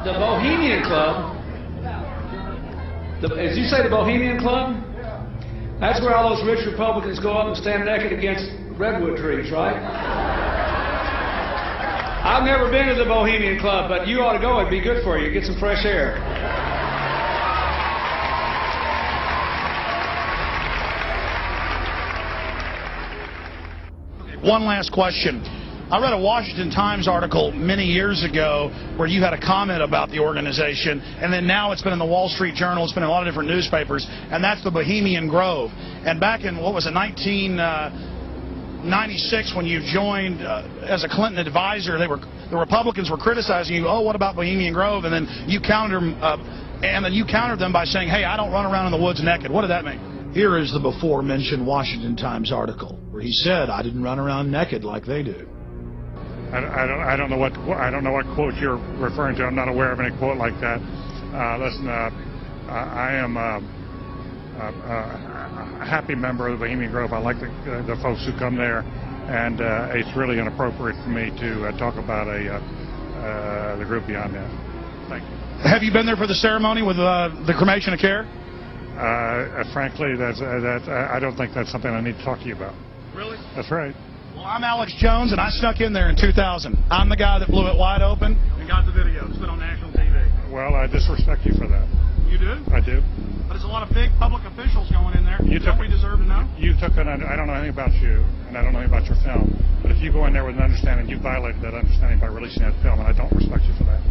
The Bohemian Club? As you say, the Bohemian Club? That's where all those rich Republicans go up and stand naked against redwood trees, right? I've never been to the Bohemian Club, but you ought to go. It'd be good for you. Get some fresh air. One last question. I read a Washington Times article many years ago where you had a comment about the organization, and then now it's been in the Wall Street Journal, it's been in a lot of different newspapers, and that's the Bohemian Grove. And back in, what was it, 1996, when you joined as a Clinton advisor, the Republicans were criticizing you, oh, what about Bohemian Grove? And then you countered them by saying, hey, I don't run around in the woods naked. What did that mean? Here is the before-mentioned Washington Times article where he said, I didn't run around naked like they do. I don't know what quote you're referring to. I'm not aware of any quote like that. Listen, I am a happy member of the Bohemian Grove. I like the folks who come there, and it's really inappropriate for me to talk about the group beyond that. Thank you. Have you been there for the ceremony with the cremation of care? Frankly, I don't think that's something I need to talk to you about. Really? That's right. Well, I'm Alex Jones, and I snuck in there in 2000. I'm the guy that blew it wide open and got the video. It's been on national TV. Well, I disrespect you for that. You do? I do. But there's a lot of big public officials going in there. Don't we deserve to know? I don't know anything about you, and I don't know anything about your film. But if you go in there with an understanding, you violated that understanding by releasing that film, and I don't respect you for that.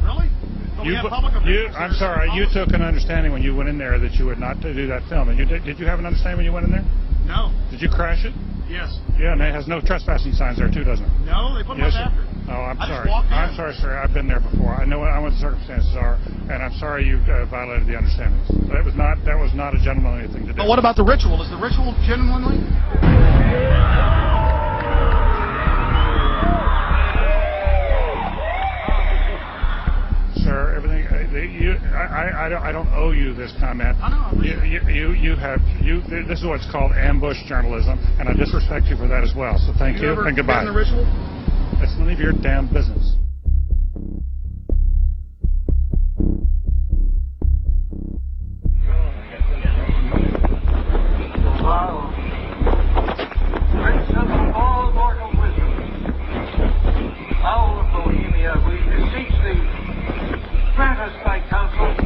Really? But we have public officials. I'm sorry. You took an understanding when you went in there that you would not do that film. And did you have an understanding when you went in there? No. Did you crash it? Yes. Yeah, and it has no trespassing signs there too, doesn't it? No, they put them after. Oh, I'm sorry. Just walked in. I'm sorry, sir. I've been there before. I know what the circumstances are, and I'm sorry you violated the understandings. That was not a gentlemanly thing to do. But what about the ritual? Is the ritual genuinely? Sir, everything. I don't owe you this comment. I know. This is what's called ambush journalism, and I disrespect you for that as well. So thank you and goodbye. Been in the ritual? It's none of your damn business. Prince of all mortal wisdom, owl of Bohemia, we beseech thee, grant us thy counsel.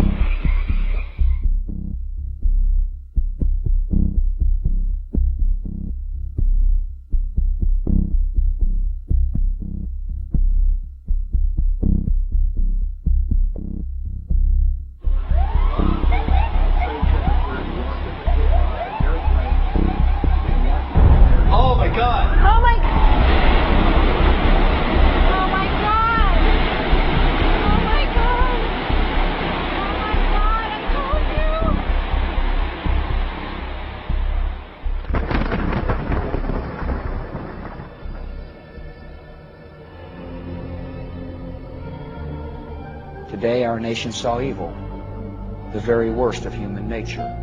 Oh my God! Oh my! Oh my God! Oh my God! Oh my God! I told you. Today our nation saw evil, the very worst of human nature.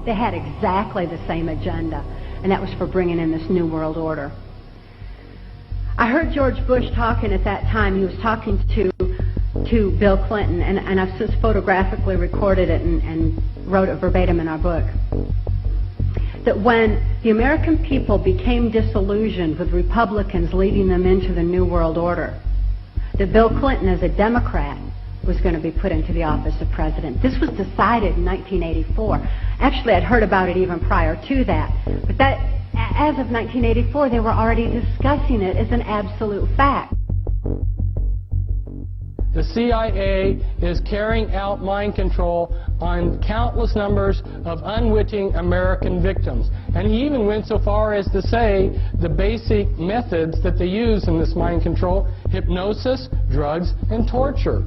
They had exactly the same agenda, and that was for bringing in this New World Order. I heard George Bush talking at that time. He was talking to Bill Clinton, and I've since photographically recorded it and wrote it verbatim in our book. That when the American people became disillusioned with Republicans leading them into the New World Order, that Bill Clinton, as a Democrat, was going to be put into the office of president. This was decided in 1984. Actually, I'd heard about it even prior to that. But that, as of 1984, they were already discussing it as an absolute fact. The CIA is carrying out mind control on countless numbers of unwitting American victims. And he even went so far as to say the basic methods that they use in this mind control: hypnosis, drugs, and torture.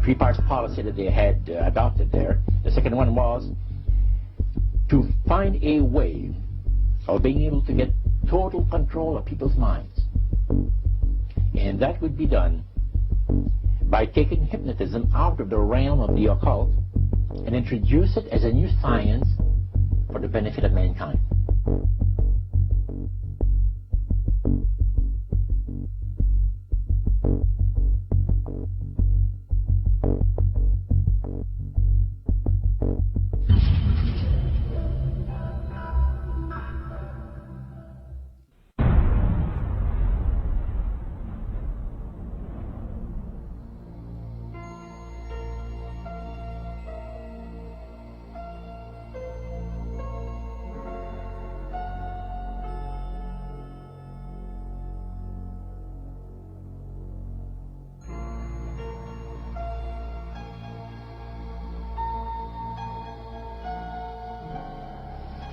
Three parts policy that they had adopted there. The second one was to find a way of being able to get total control of people's minds. And that would be done by taking hypnotism out of the realm of the occult and introduce it as a new science for the benefit of mankind.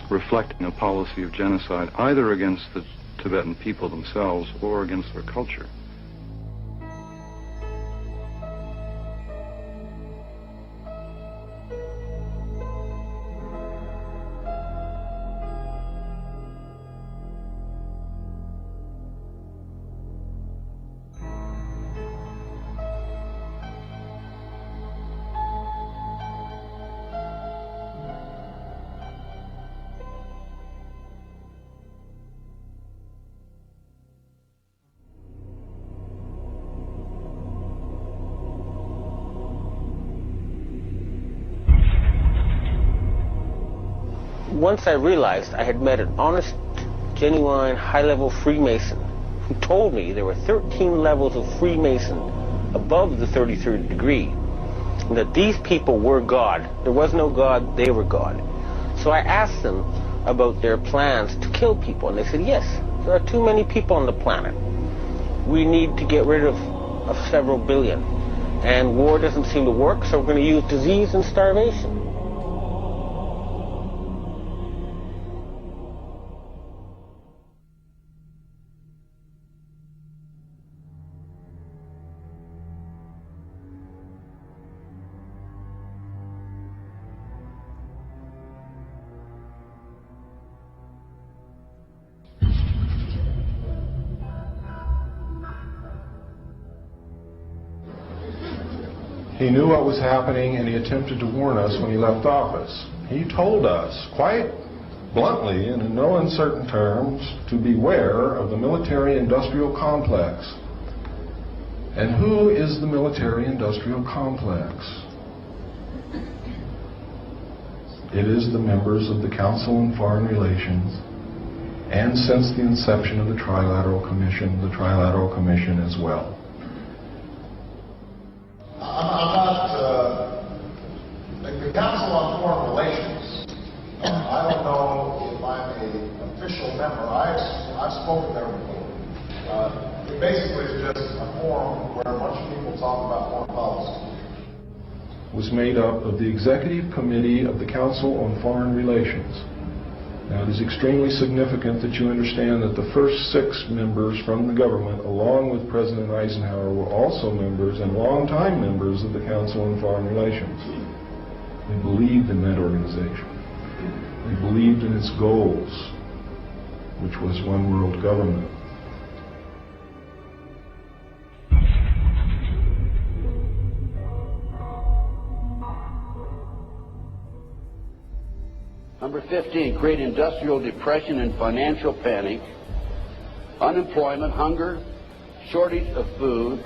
Reflecting a policy of genocide either against the Tibetan people themselves or against their culture. Once I realized I had met an honest, genuine, high-level Freemason who told me there were 13 levels of Freemason above the 33rd degree, and that these people were God. There was no God, they were God. So I asked them about their plans to kill people, and they said, yes, there are too many people on the planet. We need to get rid of several billion, and war doesn't seem to work, so we're going to use disease and starvation. He knew what was happening, and he attempted to warn us when he left office. He told us, quite bluntly and in no uncertain terms, to beware of the military-industrial complex. And who is the military-industrial complex? It is the members of the Council on Foreign Relations, and since the inception of the Trilateral Commission as well. I'm not the Council on Foreign Relations. I don't know if I'm an official member. I've spoken there before. It basically is just a forum where a bunch of people talk about foreign policy. Was made up of the Executive Committee of the Council on Foreign Relations. Now, it is extremely significant that you understand that the first 6 members from the government, along with President Eisenhower, were also members and longtime members of the Council on Foreign Relations. They believed in that organization. They believed in its goals, which was one world government. Number 15, create industrial depression and financial panic, unemployment, hunger, shortage of food.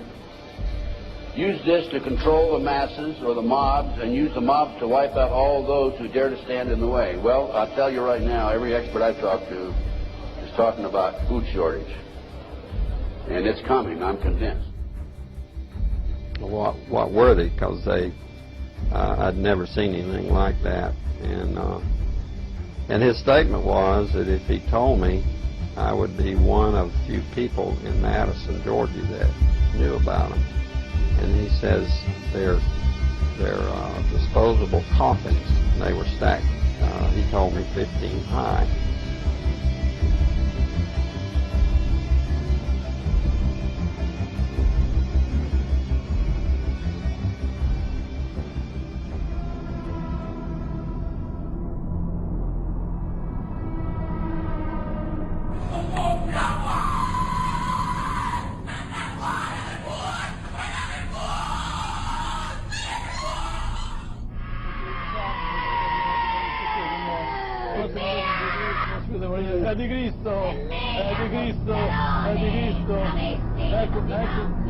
Use this to control the masses or the mobs, and use the mobs to wipe out all those who dare to stand in the way. Well, I'll tell you right now, every expert I talk to is talking about food shortage. And it's coming, I'm convinced. What were they? Because I'd never seen anything like that. And his statement was that if he told me, I would be one of few people in Madison, Georgia that knew about them. And he says they're disposable coffins. They were stacked, he told me, 15 high. Scusa, è di Cristo, è di Cristo, è di Cristo. Ecco, ecco.